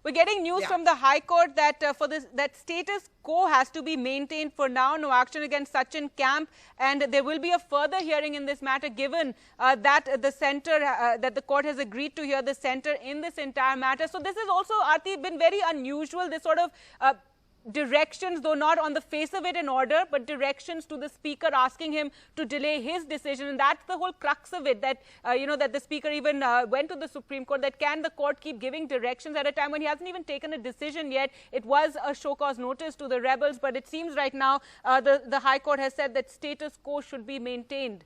We're getting news from the High Court that that status quo has to be maintained for now. No action against Sachin Camp, and there will be a further hearing in this matter, given that the centre that the court has agreed to hear the centre in this entire matter. So this has also, Aarti, been very unusual. This sort of directions, though not on the face of it an order, but directions to the speaker asking him to delay his decision. And that's the whole crux of it, that that the speaker even went to the Supreme Court, that can the court keep giving directions at a time when he hasn't even taken a decision yet. It was a show cause notice to the rebels, but it seems right now the High Court has said that status quo should be maintained.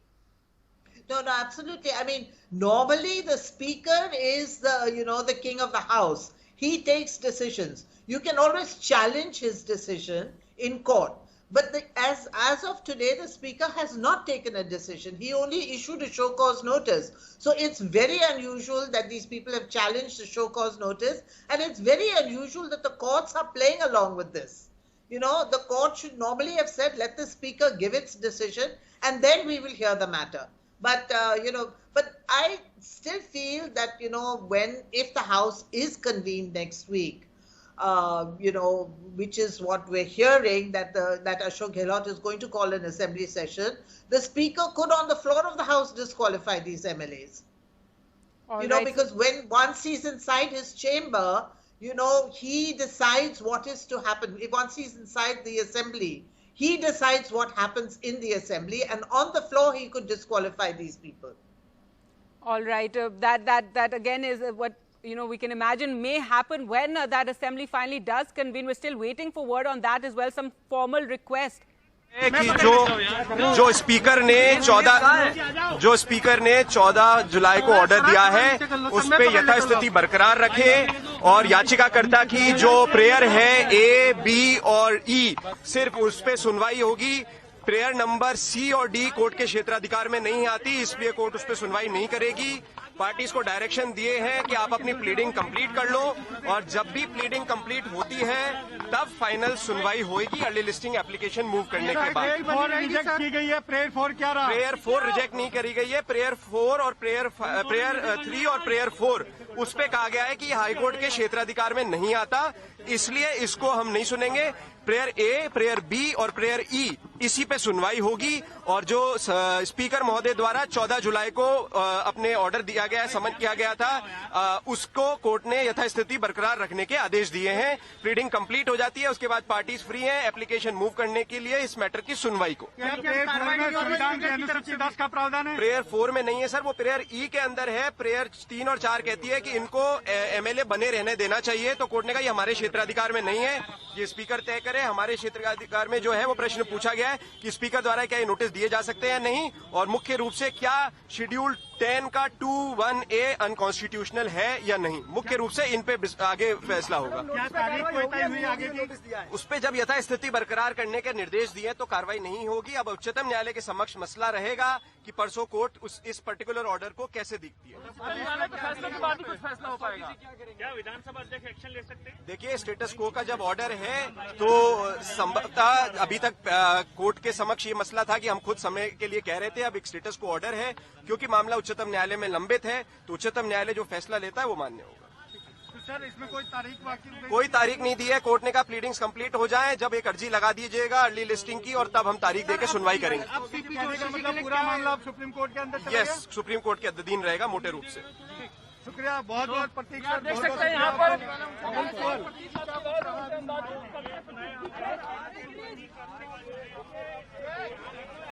No, absolutely. I mean, normally the speaker is the king of the house. He takes decisions. You can always challenge his decision in court. But as of today, the speaker has not taken a decision. He only issued a show cause notice. So it's very unusual that these people have challenged the show cause notice. And it's very unusual that the courts are playing along with this. The court should normally have said, let the speaker give its decision and then we will hear the matter. But, but I still feel that, if the House is convened next week, which is what we're hearing, that Ashok Gehlot is going to call an assembly session, the speaker could on the floor of the House disqualify these MLAs. Because once he's inside his chamber, he decides what is to happen. Once he's inside the assembly, he decides what happens in the assembly, and on the floor he could disqualify these people. All right, that again is what we can imagine may happen when that assembly finally does convene. We're still waiting for word on that as well, some formal request. कि जो speaker ने 14 जुलाई को order दिया है उस पे यथास्थिति बरकरार रखे, और याचिकाकर्ता की जो प्रेयर है ए, बी और ई, सिर्फ उस पे सुनवाई होगी। प्रेयर नंबर सी और डी कोर्ट के क्षेत्राधिकार में नहीं आती, इसलिए कोर्ट उस पर सुनवाई नहीं करेगी। पार्टीज को डायरेक्शन दिए हैं कि आप अपनी प्लीडिंग कंप्लीट कर लो, और जब भी प्लीडिंग कंप्लीट होती है तब फाइनल सुनवाई होगी अर्ली लिस्टिंग एप्लीकेशन मूव करने के बाद। रिजेक्ट की गई है, प्रेयर 4 क्या रहा? प्रेयर 4 रिजेक्ट नहीं करी गई है। प्रेयर 4 और प्रेयर 3 और प्रेयर 4 उस पे कहा गया है कि हाईकोर्ट के क्षेत्राधिकार में नहीं आता, इसलिए इसको हम नहीं सुनेंगे। प्रेयर ए, प्रेयर बी और प्रेयर ई, इसी पे सुनवाई होगी। और जो स्पीकर महोदय द्वारा 14 जुलाई को अपने ऑर्डर दिया गया है, समन किया गया था, उसको कोर्ट ने यथास्थिति बरकरार रखने के आदेश दिए हैं। प्लीडिंग कंप्लीट हो जाती है, उसके बाद पार्टीज फ्री हैं एप्लीकेशन मूव करने के लिए इस मैटर की सुनवाई को। प्रेयर 4 में नहीं है सर, वो प्रेयर ई के अंदर है। प्रेयर 3 और 4 कहती है कि इनको एमएलए बने रहने देना चाहिए, तो कोर्ट ने कहा ये हमारे क्षेत्राधिकार में नहीं है, ये स्पीकर तय करे। हमारे क्षेत्राधिकार में जो है वो प्रश्न पूछा गया है कि स्पीकर द्वारा क्या ये नोटिस दिए जा सकते हैं या नहीं, और मुख्य रूप से क्या शेड्यूल 10 का 2(1)A अनकॉन्स्टिट्यूशनल है या नहीं। मुख्य रूप से इन पे आगे फैसला होगा। उस पे जब यथास्थिति बरकरार करने के निर्देश दिए तो कार्रवाई नहीं होगी। अब उच्चतम न्यायालय के समक्ष मसला रहेगा कि परसों कोर्ट इस पर्टिकुलर ऑर्डर को कैसे देखती है। फैसले के बाद ही कुछ फैसला हो पाएगा। क्या विधानसभा अध्यक्ष एक्शन ले सकते हैं? देखिए, स्टेटस को का जब ऑर्डर है तो संभवतः अभी तक कोर्ट के समक्ष ये मसला था कि हम खुद समय के लिए कह रहे थे, अब एक स्टेटस को ऑर्डर है, क्योंकि मामला उच्चतम न्यायालय में लंबित है, तो उच्चतम न्यायालय जो फैसला लेता है वो मान्य होगा। सर, इसमें कोई तारीख नहीं दी है। कोर्ट ने कहा प्लीडिंग्स कंप्लीट हो जाए, जब एक अर्जी लगा दीजिएगा अर्ली लिस्टिंग की, और तब हम तारीख देकर सुनवाई करेंगे। मतलब पूरा मामला अब सुप्रीम कोर्ट के अंदर? यस, सुप्रीम कोर्ट के अधीन रहेगा मोटे रूप से। शुक्रिया, बहुत बहुत प्रतीक। देख सकते हैं यहाँ पर